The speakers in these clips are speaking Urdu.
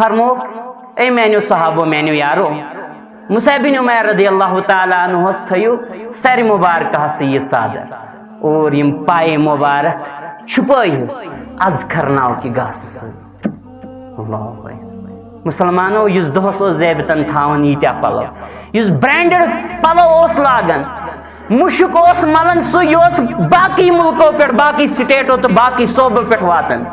فرمو اے میانو صحابو میانو یارو مصعب بن عمیر رضی اللہ تعالیٰ عنہ تھیو سر مبارکہ سے یہ چادر اور یم پائے مبارک چھپائیس از کرناو کی گاس اللہ مسلمانو یس دہس زیبتن تھاون یتیا پلو یس برانڈڈ پلو اس لاگن مشک اس ملن سو یس باقی ملکوں پہ باقی سٹیٹوں تو باقی صوبوں پہ واتن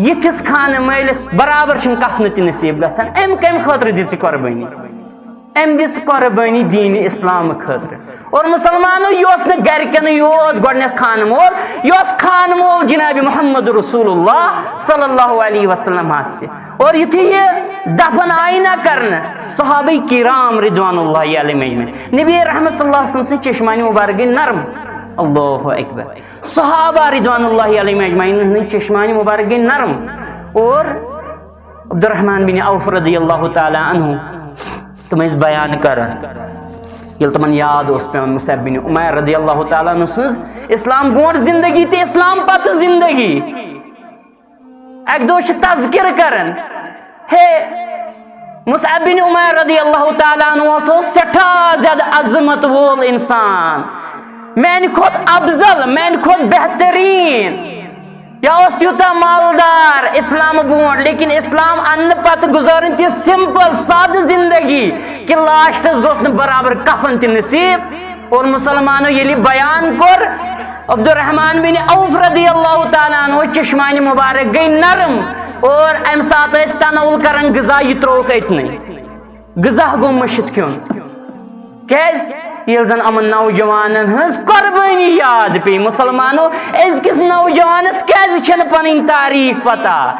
یتھس خانہ مالس برابر چھن کفن تہ نصیب گژھان ام کم خاطر دِژ قربانی ام دِژ قربانی دین اسلام خاطر اور مسلمانو یہ گرکن یوت گۄڈنیتھ خانہ مول یہ خانہ مول جناب محمد رسول اللہ صلی اللہ علیہ وسلم اور یتھے یہ دفن آئی نہ کرنا صحابہ کرام رضوان اللہ علیہ اجمعین نبی رحمت صلی اللہ علیہ وسلم سے چشمانی مبارک نرم اللہ اکبر صحابہ رضوان اللہ علیہ اجمعین چشمانی مبارک نرم اور عبد الرحمن بن عوف رضی اللہ تعالی عنہ تم اس بیان کرن یل تمن یاد اس پہ مصعب بن عمیر رضی اللہ تعالیٰ عنہ سنز اسلام برونٹھ زندگی تے اسلام پتہ زندگی ایک دو تذکر کرن ہے مصعب بن عمیر رضی اللہ تعالیٰ عنہ سو سٹھا زیادہ عظمت وول انسان مین کھوت افضل مین کھوت بہترین یا اس یوتا مالدار اسلام برونٹھ لیکن اسلام ان پتہ گزارن تی سمپل سادہ زندگی کہ لاسٹس گوس نہ برابر کفن تہ نصیب اور مسلمانوں یلی بیان کر عبد الرحمن بن عوف رضی اللہ تعالیٰ عنہ چشمانی مبارک گئی نرم اور ام سات اس تناول کرن غذا یہ تروک اتنے غذا گو مشت کیون کیز یل زن امن نوجوانن ہز قربانی یاد پی مسلمانوں اس کس نوجوانس کیز چھن پنن تاریخ پتہ